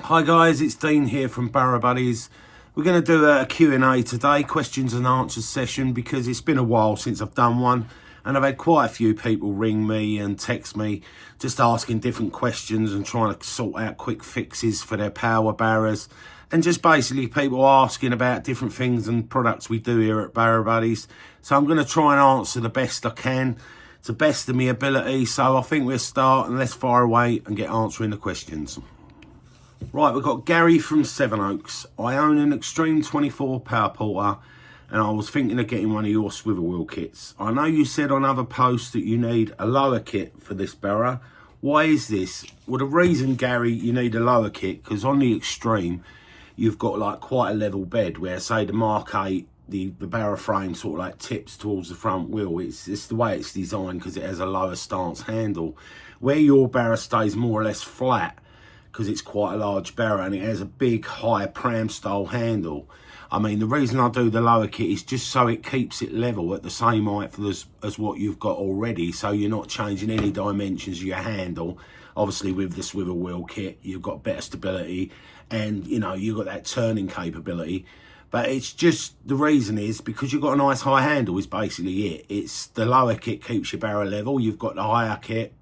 Hi guys, it's Dean here from Barra Buddies. We're going to do a Q&A today, questions and answers session, because it's been a while since I've done one and I've had quite a few people ring me and text me just asking different questions and trying to sort out quick fixes for their power barras, and just basically people asking about different things and products we do here at Barra Buddies. So I'm going to try and answer the best I can, to the best of my ability. So I think we'll start and let's fire away and get answering the questions. Right, we've got Gary from Sevenoaks. I own an Extreme 24 Powerporter and I was thinking of getting one of your swivel wheel kits. I know you said on other posts that you need a lower kit for this barra. Why is this? Well, the reason, Gary, you need a lower kit, because on the Extreme, you've got like quite a level bed where, say, the Mark 8, the barra frame sort of like tips towards the front wheel. It's the way it's designed because it has a lower stance handle. Where your barra stays more or less flat, because it's quite a large barra and it has a big high pram style handle. I mean, the reason I do the lower kit is just so it keeps it level at the same height as what you've got already, so you're not changing any dimensions of your handle. Obviously with the swivel wheel kit you've got better stability and you've got that turning capability, but it's just, the reason is because you've got a nice high handle is basically it. It's the lower kit keeps your barra level, you've got the higher kit,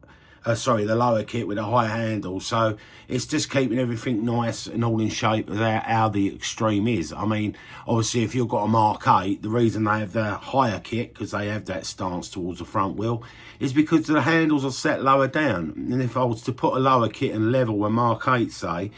the lower kit with a high handle, so it's just keeping everything nice and all in shape as how the Extreme is. I mean, obviously if you've got a Mark 8, the reason they have the higher kit, because they have that stance towards the front wheel, is because the handles are set lower down. And if I was to put a lower kit and level a Mark 8, say,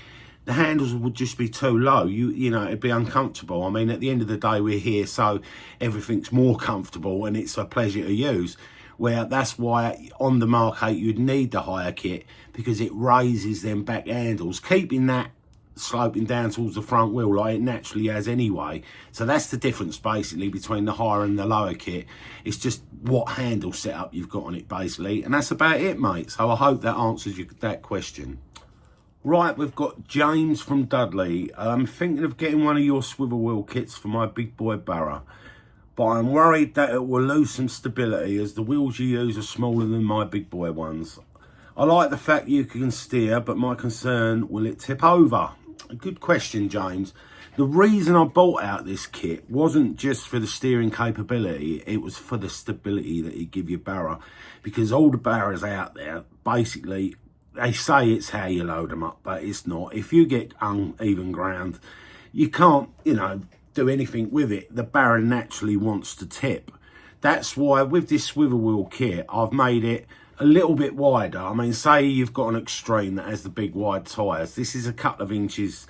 the handles would just be too low. It'd be uncomfortable. I mean, at the end of the day, we're here so everything's more comfortable and it's a pleasure to use. Where that's why on the Mark 8 you'd need the higher kit, because it raises them back handles, keeping that sloping down towards the front wheel like it naturally has anyway. So that's the difference basically between the higher and the lower kit. It's just what handle setup you've got on it basically, and that's about it, mate. So I hope that answers that question. Right, we've got James from Dudley. I'm thinking of getting one of your swivel wheel kits for my big boy barra, but I'm worried that it will lose some stability as the wheels you use are smaller than my big boy ones. I like the fact you can steer, but my concern, will it tip over? A good question, James. The reason I bought out this kit wasn't just for the steering capability, it was for the stability that it give your barra, because all the barras out there, basically, they say it's how you load them up, but it's not. If you get uneven ground, you can't, do anything with it. The barra naturally wants to tip. That's why with this swivel wheel kit I've made it a little bit wider. I mean, say you've got an Extreme that has the big wide tyres, this is a couple of inches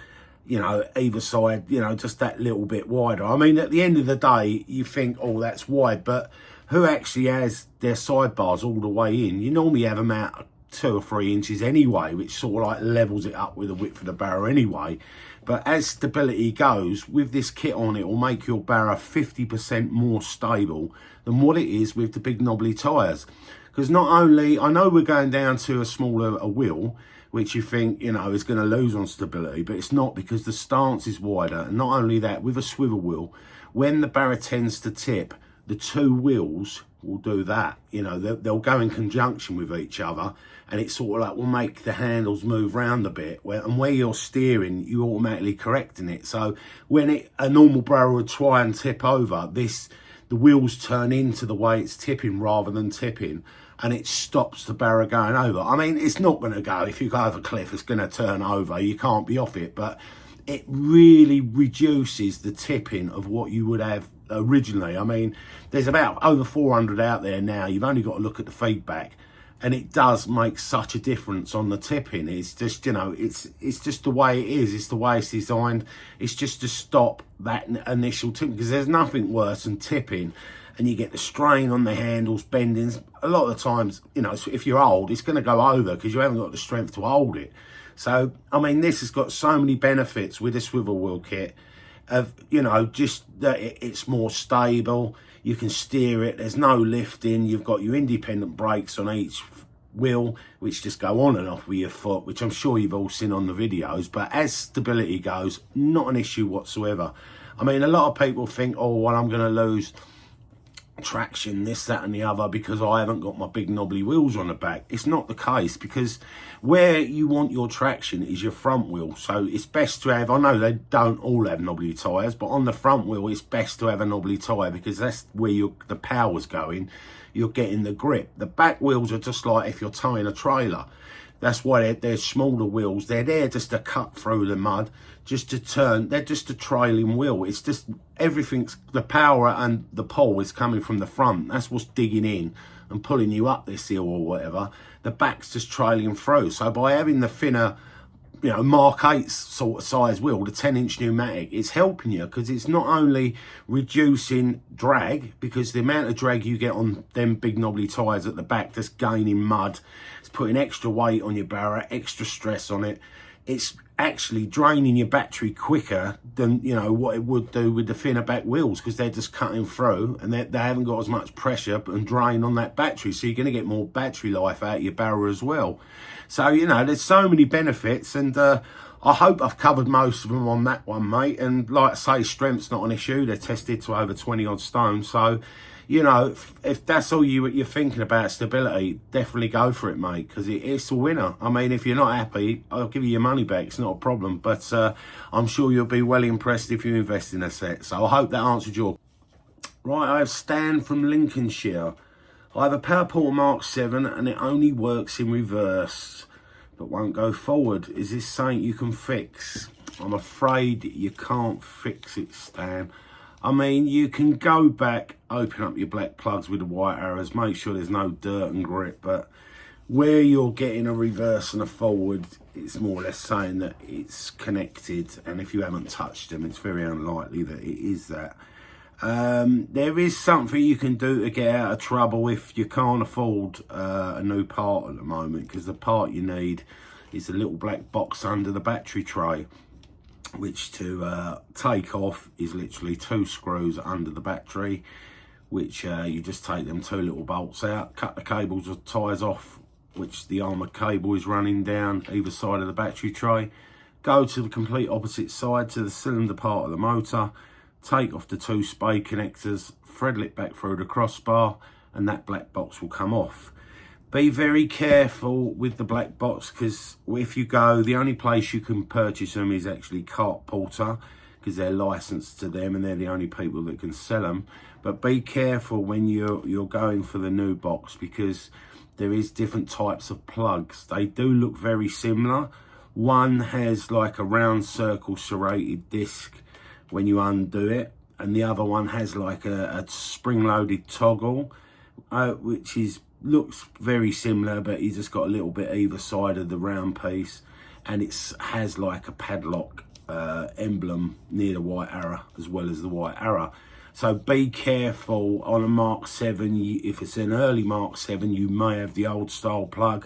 either side, just that little bit wider. I mean, at the end of the day you think, oh, that's wide, but who actually has their sidebars all the way in? You normally have them out 2 or 3 inches anyway, which sort of like levels it up with the width of the barra anyway. But as stability goes, with this kit on, it will make your barra 50% more stable than what it is with the big knobbly tyres. Because not only, I know we're going down to a smaller wheel, which you think, is going to lose on stability, but it's not, because the stance is wider. And not only that, with a swivel wheel, when the barra tends to tip, the 2 wheels will do that. They'll go in conjunction with each other, and it sort of like will make the handles move round a bit. And where you're steering, you're automatically correcting it. So when a normal barra would try and tip over, the wheels turn into the way it's tipping rather than tipping, and it stops the barra going over. I mean, it's not going to go, if you go over a cliff, it's going to turn over. You can't be off it, but it really reduces the tipping of what you would have originally. I mean, there's about over 400 out there now. You've only got to look at the feedback, and it does make such a difference on the tipping. It's just, it's just the way it is. It's the way it's designed. It's just to stop that initial tip, because there's nothing worse than tipping and you get the strain on the handles, bendings. A lot of the times, if you're old, it's going to go over because you haven't got the strength to hold it. So, I mean, this has got so many benefits with the swivel wheel kit of, just that it's more stable. You can steer it. There's no lifting. You've got your independent brakes on each wheel, which just go on and off with your foot, which I'm sure you've all seen on the videos. But as stability goes, not an issue whatsoever. I mean, a lot of people think, oh, well, I'm going to lose traction, this, that and the other, because I haven't got my big knobbly wheels on the back. It's not the case, because where you want your traction is your front wheel. So it's best to have, I know they don't all have knobbly tyres, but on the front wheel it's best to have a knobbly tyre, because that's where the power's going. You're getting the grip. The back wheels are just like if you're towing a trailer. That's why they're smaller wheels. They're there just to cut through the mud, just to turn. They're just a trailing wheel. It's just everything's, the power and the pull is coming from the front. That's what's digging in and pulling you up this hill or whatever. The back's just trailing through. So by having the thinner, you know, Mark 8 sort of size wheel, the 10-inch pneumatic, it's helping you, because it's not only reducing drag, because the amount of drag you get on them big knobbly tyres at the back, just gaining mud, it's putting extra weight on your barrow, extra stress on it. It's actually draining your battery quicker than, you know, what it would do with the thinner back wheels, because they're just cutting through and they haven't got as much pressure and drain on that battery. So you're going to get more battery life out of your barrow as well. So, you know, there's so many benefits, and I hope I've covered most of them on that one, mate. And like I say, strength's not an issue. They're tested to over 20 odd stone. So, you know, if that's all you're thinking about, stability, definitely go for it, mate, because it's a winner. I mean, if you're not happy, I'll give you your money back. It's not a problem. But I'm sure you'll be well impressed if you invest in a set. So I hope that answered your... Right, I have Stan from Lincolnshire. I have a Powerport Mark 7 and it only works in reverse, but won't go forward. Is this something you can fix? I'm afraid you can't fix it, Stan. I mean, you can go back, open up your black plugs with the white arrows, make sure there's no dirt and grit, but where you're getting a reverse and a forward, it's more or less saying that it's connected, and if you haven't touched them, it's very unlikely that it is that. There is something you can do to get out of trouble if you can't afford a new part at the moment, because the part you need is a little black box under the battery tray, which to take off is literally 2 screws under the battery, which you just take them 2 little bolts out, cut the cables or ties off, which the armoured cable is running down either side of the battery tray, go to the complete opposite side to the cylinder part of the motor, take off the 2 spade connectors, thread it back through the crossbar, and that black box will come off. Be very careful with the black box, because if you go, the only place you can purchase them is actually Powerport, because they're licensed to them and they're the only people that can sell them. But be careful when you're going for the new box, because there is different types of plugs. They do look very similar. One has like a round circle serrated disc when you undo it, and the other one has like a spring-loaded toggle, which looks very similar, but he's just got a little bit either side of the round piece, and it has like a padlock emblem near the white arrow as well as the white arrow. So be careful on a Mark 7. If it's an early Mark 7, you may have the old style plug,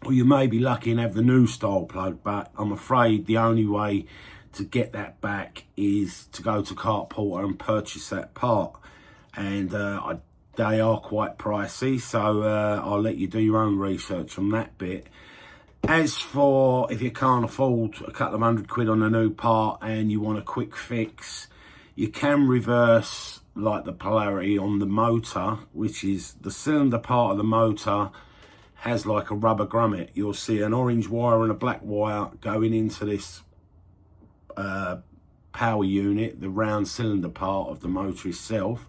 or you may be lucky and have the new style plug, but I'm afraid the only way to get that back is to go to Powerport and purchase that part, and they are quite pricey, so I'll let you do your own research on that bit. As for if you can't afford a couple of £100 on a new part and you want a quick fix, you can reverse like the polarity on the motor, which is the cylinder part of the motor has like a rubber grommet. You'll see an orange wire and a black wire going into this power unit, the round cylinder part of the motor itself.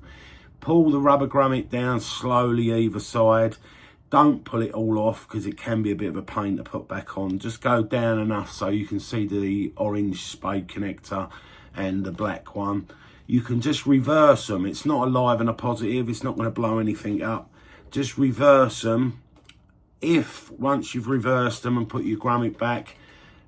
Pull the rubber grommet down slowly either side. Don't pull it all off, because it can be a bit of a pain to put back on. Just go down enough so you can see the orange spade connector and the black one. You can just reverse them. It's not a live and a positive. It's not going to blow anything up. Just reverse them. If once you've reversed them and put your grommet back,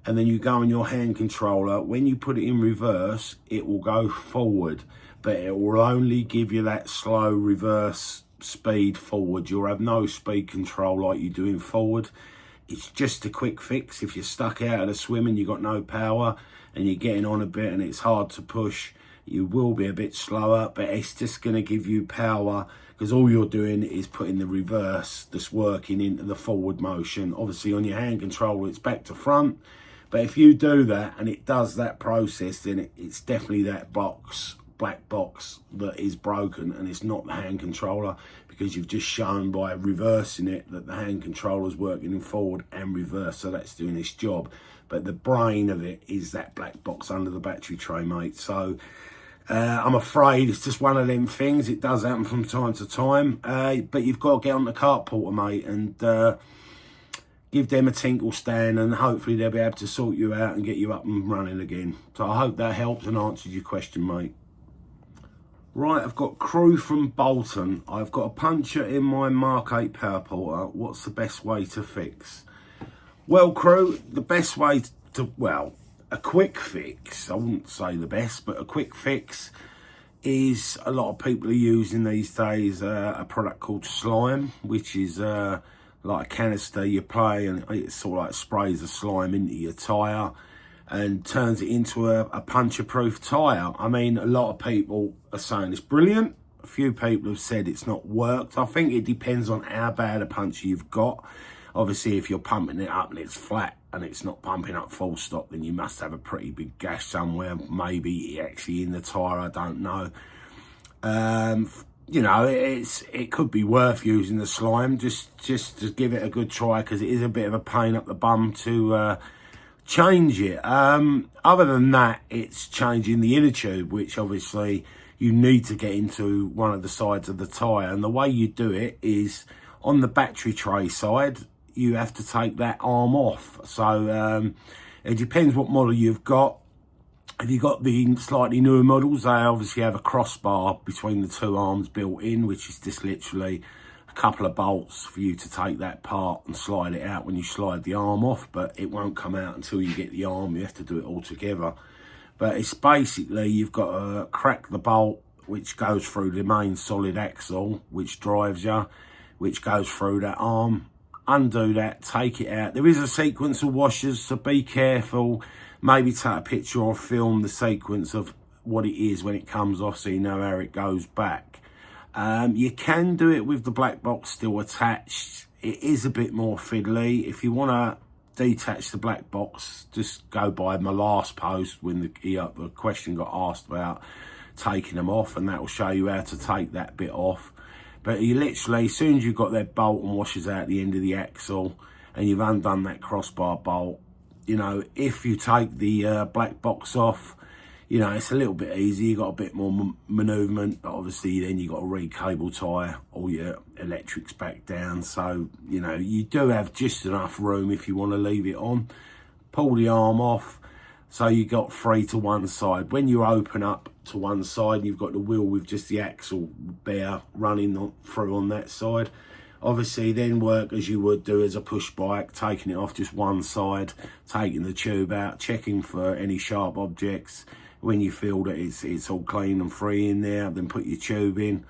and then you go on your hand controller, when you put it in reverse, it will go forward, but it will only give you that slow reverse speed forward. You'll have no speed control like you do in forward. It's just a quick fix. If you're stuck out of the swim and you've got no power and you're getting on a bit and it's hard to push, you will be a bit slower, but it's just going to give you power, because all you're doing is putting the reverse that's working into the forward motion. Obviously on your hand controller it's back to front, but if you do that and it does that process, then it's definitely that box black box that is broken, and it's not the hand controller, because you've just shown by reversing it that the hand controller is working in forward and reverse, so that's doing its job. But the brain of it is that black box under the battery tray, mate. So I'm afraid it's just one of them things. It does happen from time to time, but you've got to get on the Carporter, mate, and give them a tinkle stand, and hopefully they'll be able to sort you out and get you up and running again. So I hope that helps and answers your question, mate. Right, I've got Crew from Bolton. I've got a puncture in my Mark 8 Powerporter. What's the best way to fix? Well, Crew, the best way to, well, a quick fix, I wouldn't say the best, but a quick fix is, a lot of people are using these days a product called slime, which is like a canister you play, and it sort of like sprays the slime into your tyre and turns it into a puncture-proof tyre. I mean, a lot of people are saying it's brilliant. A few people have said it's not worked. I think it depends on how bad a puncture you've got. Obviously, if you're pumping it up and it's flat and it's not pumping up full stop, then you must have a pretty big gash somewhere. Maybe actually in the tyre, I don't know. You know, it could be worth using the slime just to give it a good try, because it is a bit of a pain up the bum to change it. Other than that, it's changing the inner tube, which obviously you need to get into one of the sides of the tyre. And the way you do it is on the battery tray side, you have to take that arm off. So it depends what model you've got. If you've got the slightly newer models, they obviously have a crossbar between the two arms built in, which is just literally a couple of bolts for you to take that part and slide it out when you slide the arm off. But it won't come out until you get the arm. You have to do it all together. But it's basically, you've got to crack the bolt, which goes through the main solid axle, which drives you, which goes through that arm. Undo that, take it out. There is a sequence of washers, so be careful. Maybe take a picture or film the sequence of what it is when it comes off, so you know how it goes back. You can do it with the black box still attached. It is a bit more fiddly. If you want to detach the black box, just go by my last post when the question got asked about taking them off, and that will show you how to take that bit off. But you literally, as soon as you've got that bolt and washers out the end of the axle and you've undone that crossbar bolt, you know, if you take the black box off, you know, it's a little bit easy. You've got a bit more manoeuvrement, but obviously then you've got to re-cable tie all your electrics back down. So, you know, you do have just enough room if you want to leave it on. Pull the arm off, so you got free to one side. When you open up to one side, you've got the wheel with just the axle bare running through on that side. Obviously then work as you would do as a push bike, taking it off just one side, taking the tube out, checking for any sharp objects. When you feel that it's all clean and free in there, then put your tube in,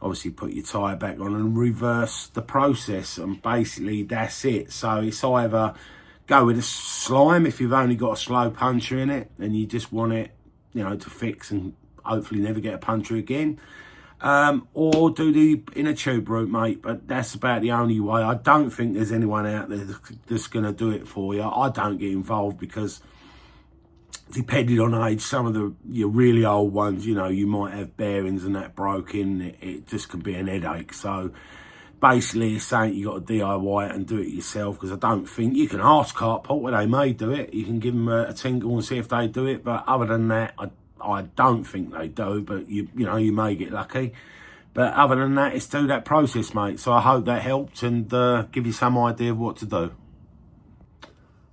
obviously put your tyre back on and reverse the process, and basically that's it. So it's either go with a slime if you've only got a slow puncture in it and you just want it, you know, to fix and hopefully never get a puncture again, or do the inner tube route, mate. But that's about the only way. I don't think there's anyone out there that's going to do it for you. I don't get involved because, depending on age, some of your really old ones, you know, you might have bearings and that broken. It just can be an headache. So basically it's saying you got to DIY it and do it yourself, because I don't think you can ask Carporter, they may do it. You can give them a tinkle and see if they do it, but other than that, I don't think they do. But you know, you may get lucky. But other than that, it's do that process, mate. So I hope that helped and give you some idea of what to do.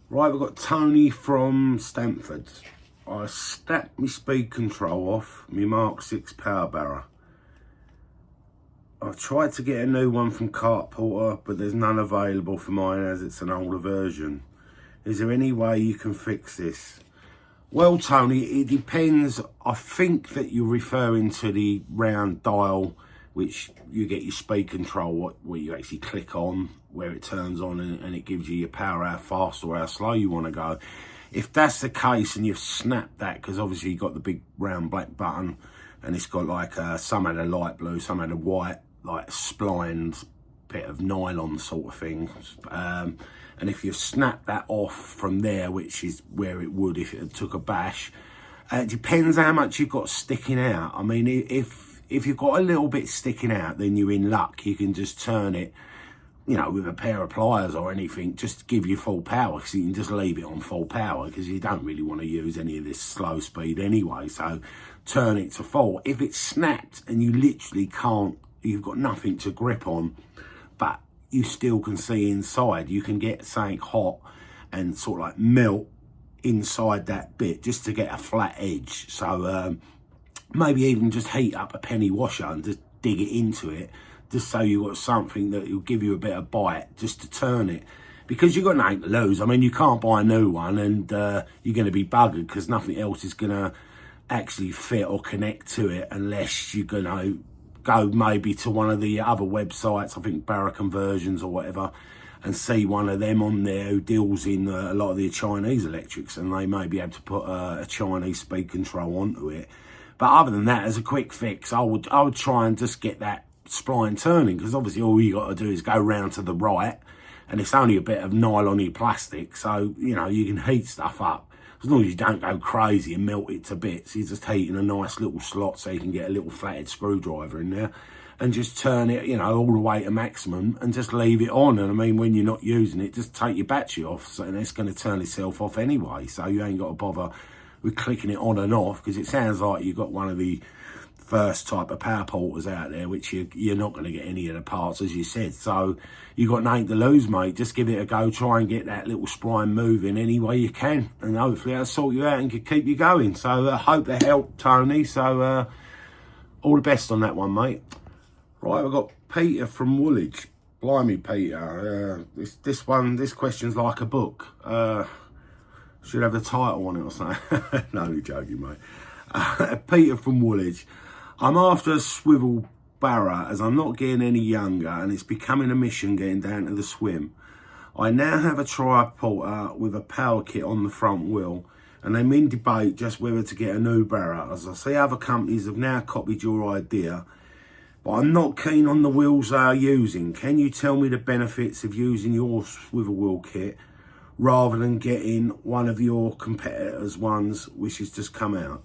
Right, we've got Tony from Stamford. I snapped my speed control off my Mark 6 power barrow. I've tried to get a new one from Carporter, but there's none available for mine as it's an older version. Is there any way you can fix this? Well, Tony, it depends. I think that you're referring to the round dial, which you get your speed control, where you actually click on, where it turns on and it gives you your power, how fast or how slow you want to go. If that's the case and you've snapped that, because obviously you've got the big round black button and it's got like some had a light blue, some had a white, like splined bit of nylon sort of thing. And if you've snapped that off from there, which is where it would if it took a bash, It depends how much you've got sticking out. I mean, if you've got a little bit sticking out, then you're in luck. You can just turn it, you know, with a pair of pliers or anything, just to give you full power, because you can just leave it on full power, because you don't really want to use any of this slow speed anyway. So turn it to full. If it's snapped and you literally can't, you've got nothing to grip on, but you still can see inside, you can get something hot and sort of like melt inside that bit just to get a flat edge. So maybe even just heat up a penny washer and just dig it into it, just so you've got something that will give you a bit of bite just to turn it, because you've got nothing to lose. I mean, you can't buy a new one, and you're going to be buggered because nothing else is going to actually fit or connect to it, unless you're going to go maybe to one of the other websites, I think Barra Conversions or whatever, and see one of them on there who deals in a lot of the Chinese electrics, and they may be able to put a Chinese speed control onto it. But other than that, as a quick fix, I would try and just get that spline turning, because obviously all you got to do is go round to the right, and it's only a bit of nylon-y plastic, so you know you can heat stuff up as long as you don't go crazy and melt it to bits. You're just heating a nice little slot so you can get a little flathead screwdriver in there and just turn it, you know, all the way to maximum and just leave it on. And I mean, when you're not using it, just take your battery off, so, and it's going to turn itself off anyway, so you ain't got to bother with clicking it on and off, because it sounds like you've got one of the first type of power porters out there, which you're not going to get any of the parts, as you said. So you've got nothing to lose, mate. Just give it a go. Try and get that little spline moving any way you can, and hopefully that'll sort you out and can keep you going. So I hope that helped, Tony. So all the best on that one, mate. Right, we've got Peter from Woolwich. Blimey, Peter. This question's like a book. Should have the title on it or something. No, only joking, mate. Peter from Woolwich. I'm after a swivel barra, as I'm not getting any younger and it's becoming a mission getting down to the swim. I now have a triporter with a power kit on the front wheel, and I'm in debate just whether to get a new barra, as I see other companies have now copied your idea, but I'm not keen on the wheels they are using. Can you tell me the benefits of using your swivel wheel kit rather than getting one of your competitors' ones which has just come out?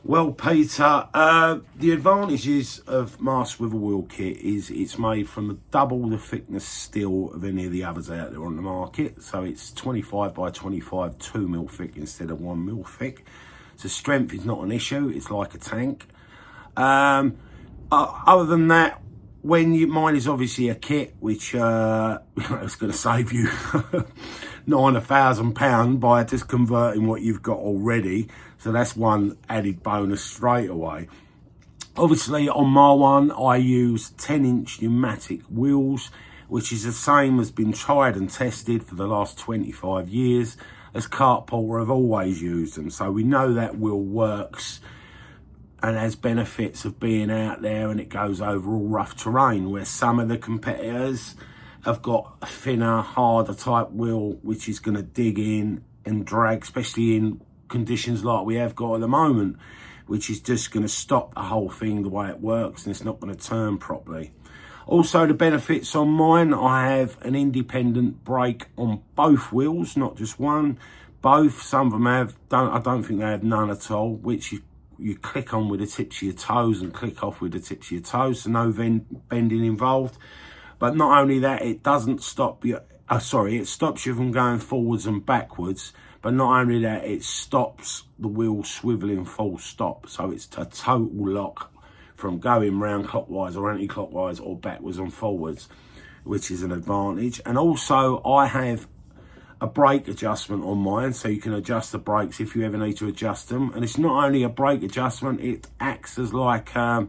Well, Peter, the advantages of my swivel wheel kit is it's made from double the thickness steel of any of the others out there on the market. So it's 25 by 25, 2 mil thick instead of 1 mil thick. So strength is not an issue. It's like a tank. Other than that, mine is obviously a kit, which it's going to save you £9,000 by just converting what you've got already. So that's one added bonus straight away. Obviously, on my one, I use 10-inch pneumatic wheels, which is the same as been tried and tested for the last 25 years, as Kart Porter have always used them. So we know that wheel works and has benefits of being out there, and it goes over all rough terrain, where some of the competitors have got a thinner, harder type wheel, which is going to dig in and drag, especially in conditions like we have got at the moment, which is just going to stop the whole thing the way it works, and it's not going to turn properly. Also, the benefits on mine, I have an independent brake on both wheels, not just one. Both. Some of them have, I don't think they have none at all, which you click on with the tips of your toes and click off with the tips of your toes, so no bending involved. But not only that, it doesn't stop you, it stops you from going forwards and backwards. But not only that, it stops the wheel swiveling full stop. So it's a total lock from going round clockwise or anti-clockwise or backwards and forwards, which is an advantage. And also, I have a brake adjustment on mine, so you can adjust the brakes if you ever need to adjust them. And it's not only a brake adjustment, it acts as like a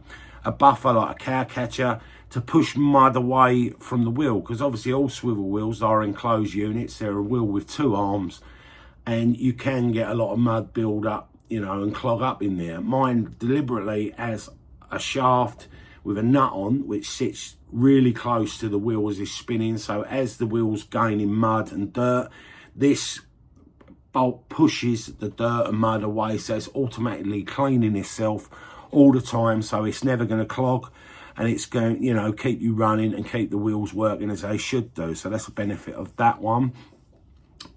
buffer, like a cow catcher, to push mud away from the wheel, because obviously all swivel wheels are enclosed units. They're a wheel with 2 arms, and you can get a lot of mud build up, you know, and clog up in there. Mine deliberately has a shaft with a nut on, which sits really close to the wheel as it's spinning. So as the wheel's gaining mud and dirt, this bolt pushes the dirt and mud away, so it's automatically cleaning itself all the time, so it's never going to clog, and it's going, you know, keep you running and keep the wheels working as they should do. So that's the benefit of that one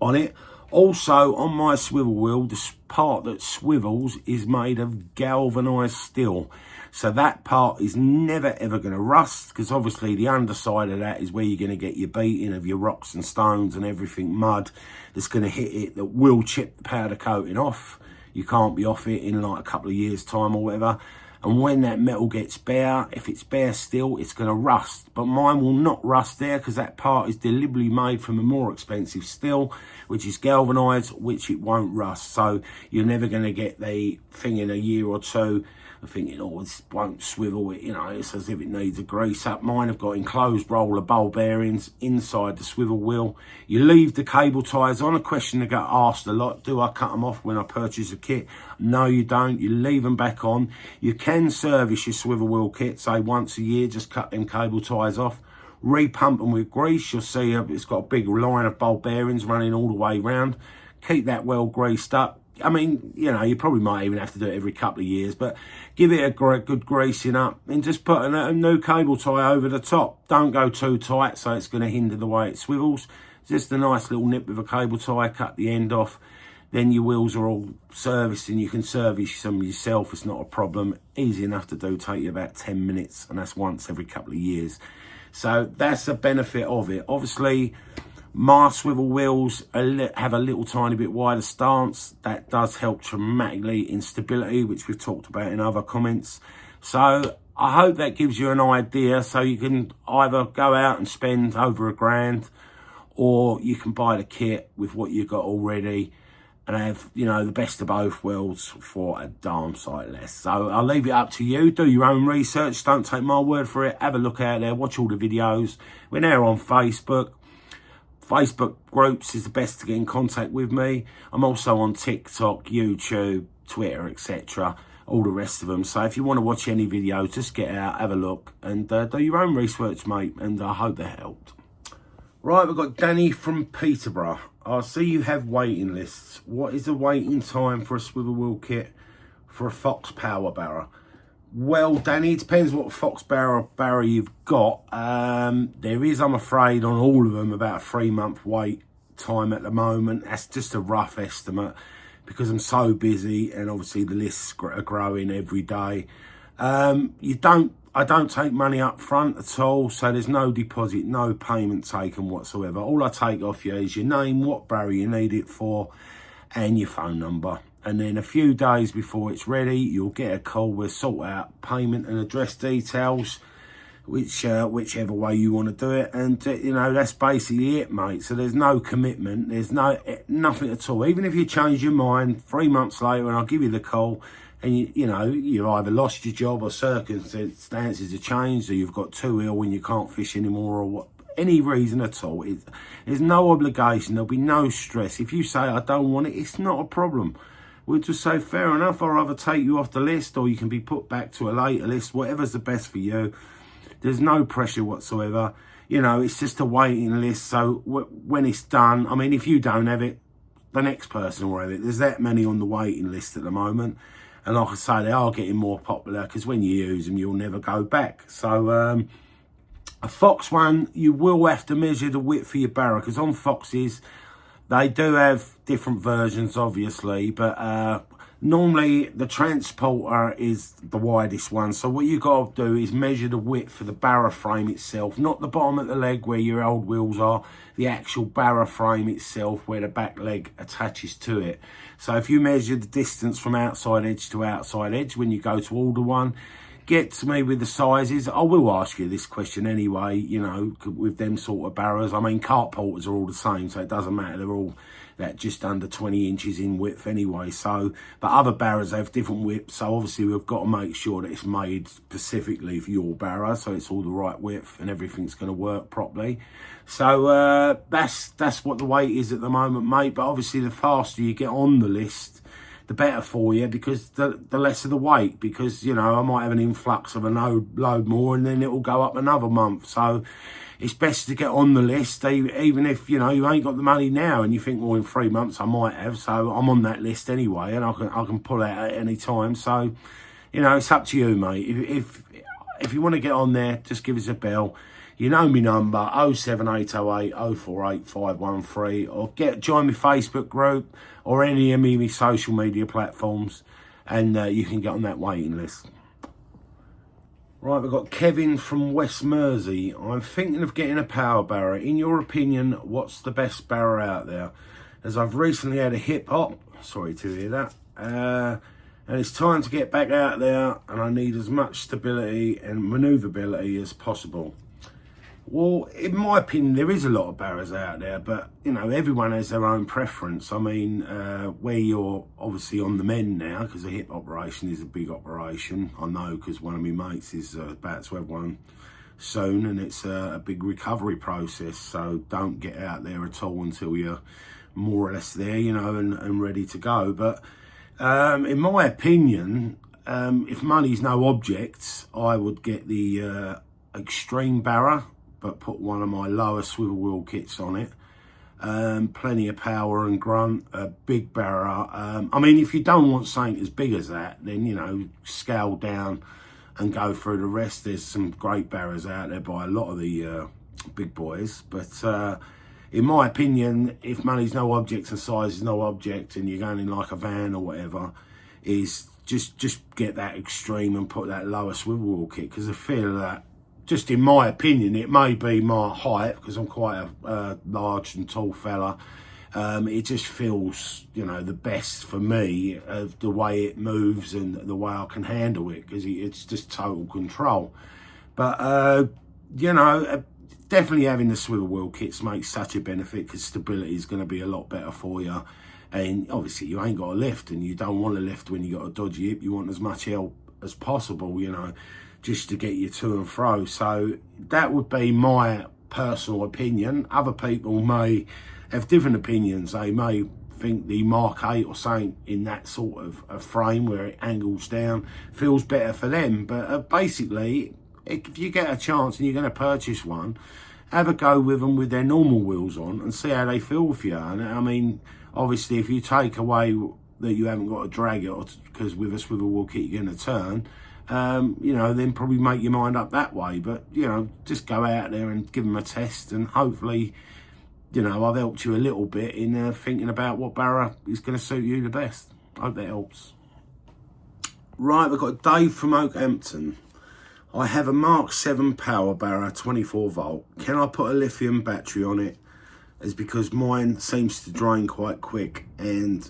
on it. Also, on my swivel wheel, the part that swivels is made of galvanised steel. So that part is never ever going to rust, because obviously the underside of that is where you're going to get your beating of your rocks and stones and everything, mud that's going to hit it, that will chip the powder coating off. You can't be off it in like a couple of years' time or whatever. And when that metal gets bare, if it's bare steel, it's going to rust. But mine will not rust there, because that part is deliberately made from a more expensive steel, which is galvanised, which it won't rust. So you're never going to get the thing in a year or two thinking, oh, this won't swivel. You know, it's as if it needs a grease up. Mine have got enclosed roller ball bearings inside the swivel wheel. You leave the cable ties on. A question that got asked a lot: do I cut them off when I purchase a kit? No, you don't. You leave them back on. You can service your swivel wheel kit, say once a year. Just cut them cable ties off, repump them with grease. You'll see it's got a big line of ball bearings running all the way round. Keep that well greased up. I mean, you know, you probably might even have to do it every couple of years, but give it a good greasing up and just put a new cable tie over the top. Don't go too tight, so it's going to hinder the way it swivels. Just a nice little nip with a cable tie, cut the end off. Then your wheels are all serviced and you can service them yourself. It's not a problem. Easy enough to do, take you about 10 minutes, and that's once every couple of years. So that's the benefit of it. Obviously, my swivel wheels have a little tiny bit wider stance. That does help dramatically in stability, which we've talked about in other comments. So I hope that gives you an idea. So you can either go out and spend over £1,000, or you can buy the kit with what you've got already and have, you know, the best of both worlds for a darn sight less. So I'll leave it up to you. Do your own research. Don't take my word for it. Have a look out there. Watch all the videos. We're now on Facebook. Facebook groups is the best to get in contact with me. I'm also on TikTok, YouTube, Twitter, etc. All the rest of them. So if you want to watch any videos, just get out, have a look, and do your own research, mate. And I hope that helped. Right, we've got Danny from Peterborough. I see you have waiting lists. What is the waiting time for a swivel wheel kit for a Fox Power Barrow? Well, Danny, it depends what Fox barrow you've got. There is, I'm afraid, on all of them about a 3-month wait time at the moment. That's just a rough estimate because I'm so busy, and obviously the lists are growing every day. I don't take money up front at all, so there's no deposit, no payment taken whatsoever. All I take off you is your name, what barrow you need it for, and your phone number. And then a few days before it's ready, you'll get a call. We'll sort out payment and address details, whichever way you want to do it. And, you know, that's basically it, mate. So there's no commitment. There's nothing at all. Even if you change your mind 3 months later and I'll give you the call, and, you know, you've either lost your job or circumstances have changed, or you've got too ill and you can't fish anymore, or what, any reason at all. There's no obligation. There'll be no stress. If you say, I don't want it, it's not a problem. We'll just say, fair enough, I'll either take you off the list or you can be put back to a later list, whatever's the best for you. There's no pressure whatsoever. You know, it's just a waiting list. So when it's done, I mean, if you don't have it, the next person will have it. There's that many on the waiting list at the moment. And like I say, they are getting more popular because when you use them, you'll never go back. So a Fox one, you will have to measure the width for your barrow, because on Foxes, they do have different versions, obviously, but normally the transporter is the widest one. So what you got to do is measure the width for the barrow frame itself, not the bottom of the leg where your old wheels are, the actual barrow frame itself where the back leg attaches to it. So if you measure the distance from outside edge to outside edge when you go to order one, get to me with the sizes. I will ask you this question anyway, you know, with them sort of barrows. I mean, cart porters are all the same, so it doesn't matter. They're all that just under 20 inches in width anyway. So, but other barrows have different widths. So obviously we've got to make sure that it's made specifically for your barrow, so it's all the right width and everything's going to work properly. So that's what the weight is at the moment, mate. But obviously the faster you get on the list, the better for you, because the lesser the weight, because, you know, I might have an influx of a load more and then it will go up another month. So it's best to get on the list, even if, you know, you ain't got the money now and you think, well, in 3 months I might have. So I'm on that list anyway, and I can pull out at any time. So, you know, it's up to you, mate. If you want to get on there, just give us a bell. You know my number, 07808 048 513, or join my Facebook group or any of my social media platforms, and you can get on that waiting list. Right, we've got Kevin from West Mersey. I'm thinking of getting a power barrow. In your opinion, what's the best barrow out there? As I've recently had a hip hop, sorry to hear that, and it's time to get back out there, and I need as much stability and manoeuvrability as possible. Well, in my opinion, there is a lot of barrows out there, but, you know, everyone has their own preference. I mean, where you're obviously on the mend now, because a hip operation is a big operation. I know, because one of my mates is about to have one soon, and it's a big recovery process. So don't get out there at all until you're more or less there, you know, and ready to go. But in my opinion, if money's no object, I would get the extreme barrow, but put one of my lower swivel wheel kits on it. Plenty of power and grunt, a big barrow. I mean, if you don't want something as big as that, then, you know, scale down and go through the rest. There's some great barrows out there by a lot of the big boys. But in my opinion, if money's no object and size is no object, and you're going in like a van or whatever, is just get that extreme and put that lower swivel wheel kit, because I feel that, just in my opinion, it may be my height, because I'm quite a large and tall fella. It just feels, you know, the best for me of the way it moves and the way I can handle it, because it's just total control. But, you know, definitely having the swivel wheel kits makes such a benefit, because stability is going to be a lot better for you. And obviously you ain't got a lift, and you don't want a lift when you got a dodgy hip. You want as much help as possible, you know, just to get you to and fro. So that would be my personal opinion. Other people may have different opinions. They may think the Mark 8 or something in that sort of a frame where it angles down feels better for them. But basically, if you get a chance and you're going to purchase one, have a go with them with their normal wheels on and see how they feel for you. And I mean, obviously, if you take away that you haven't got to drag it, because with a swivel wheel kit you're going to turn, you know, then probably make your mind up that way. But, you know, just go out there and give them a test, and hopefully, you know, I've helped you a little bit in thinking about what barrow is going to suit you the best. Hope that helps. Right, we've got Dave from Oakhampton. I have a Mark 7 power barrow, 24 volt. Can I put a lithium battery on it? Is because mine seems to drain quite quick, and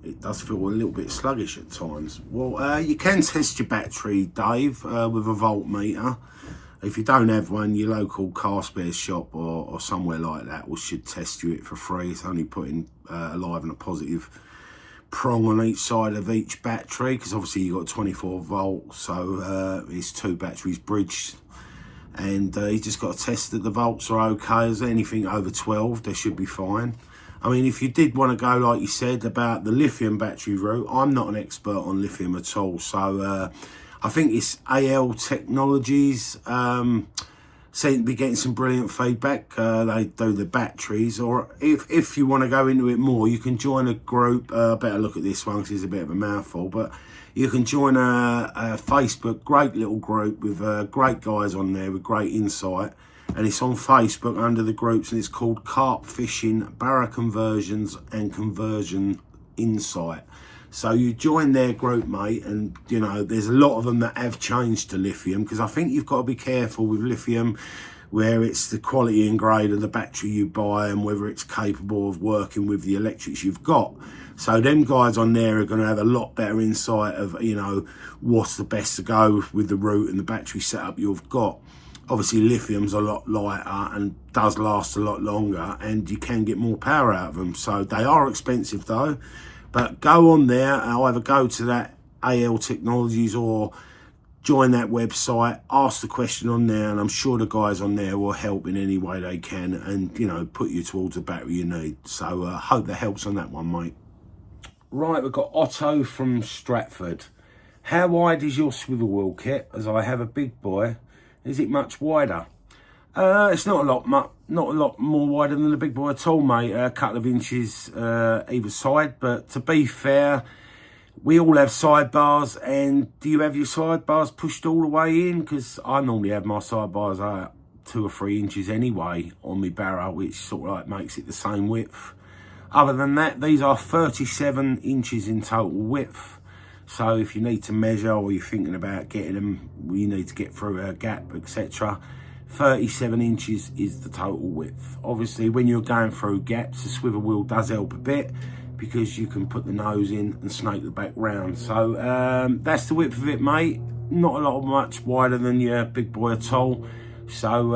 it does feel a little bit sluggish at times. Well, you can test your battery, Dave, with a voltmeter. If you don't have one, your local car spares shop or somewhere like that should test you it for free. It's only putting a live and a positive prong on each side of each battery, because obviously you've got 24 volts, so it's two batteries bridged. And you just got to test that the volts are okay. Is anything over 12, they should be fine. I mean, if you did want to go, like you said, about the lithium battery route, I'm not an expert on lithium at all. So I think it's AL Technologies. Seem to be getting some brilliant feedback. They do the batteries. Or if you want to go into it more, you can join a group. Better look at this one because it's a bit of a mouthful. But you can join a Facebook, great little group with great guys on there with great insight. And it's on Facebook under the groups, and it's called Carp Fishing, Barrow Conversions and Conversion Insight. So you join their group, mate, and, you know, there's a lot of them that have changed to lithium, because I think you've got to be careful with lithium where it's the quality and grade of the battery you buy and whether it's capable of working with the electrics you've got. So them guys on there are going to have a lot better insight of, you know, what's the best to go with the route and the battery setup you've got. Obviously, lithium's a lot lighter and does last a lot longer, and you can get more power out of them. So they are expensive though. But go on there and either go to that AL Technologies or join that website, ask the question on there, and I'm sure the guys on there will help in any way they can and, you know, put you towards the battery you need. So hope that helps on that one, mate. Right, we've got Otto from Stratford. How wide is your swivel wheel kit? As I have a big boy, is it much wider? It's not a lot more wider than the big boy at all, mate. A couple of inches either side. But to be fair, we all have sidebars. And do you have your sidebars pushed all the way in? Because I normally have my sidebars out 2 or 3 inches anyway on my barrow, which sort of like makes it the same width. Other than that, these are 37 inches in total width. So if you need to measure, or you're thinking about getting them, you need to get through a gap, etc., 37 inches is the total width. Obviously, when you're going through gaps, the swivel wheel does help a bit, because you can put the nose in and snake the back round. So that's the width of it, mate. Not a lot much wider than your big boy at all. So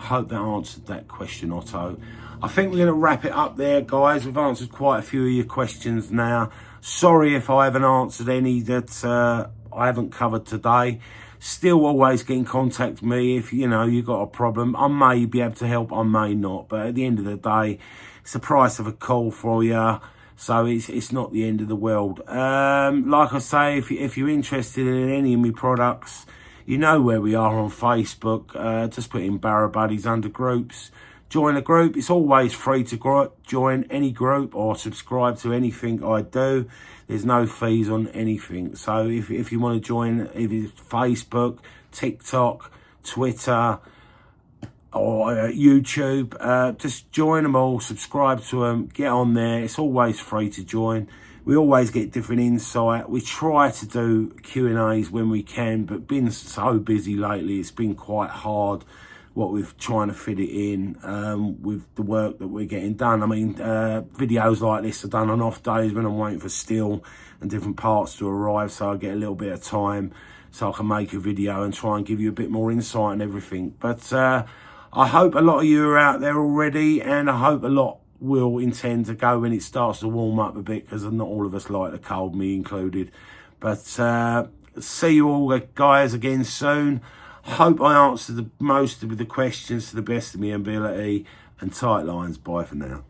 hope that answered that question, Otto. I think we're going to wrap it up there, guys. We've answered quite a few of your questions now. Sorry if I haven't answered any that I haven't covered today. Still always get in contact with me if, you know, you've got a problem. I may be able to help, I may not. But at the end of the day, it's the price of a call for you. So it's not the end of the world. Like I say, if you're interested in any of my products, you know where we are on Facebook. Just put in Barrow Buddies under groups. Join a group. It's always free to join any group or subscribe to anything I do. There's no fees on anything. So if you want to join, if it's Facebook, TikTok, Twitter, or YouTube, just join them all, subscribe to them, get on there. It's always free to join. We always get different insight. We try to do Q&As when we can, but been so busy lately, it's been quite hard what we're trying to fit it in with the work that we're getting done. I mean, videos like this are done on off days when I'm waiting for steel and different parts to arrive, so I get a little bit of time so I can make a video and try and give you a bit more insight and everything. But I hope a lot of you are out there already, and I hope a lot will intend to go when it starts to warm up a bit, because not all of us like the cold, me included. But see you all guys again soon. Hope I answered most of the questions to the best of my ability, and tight lines. Bye for now.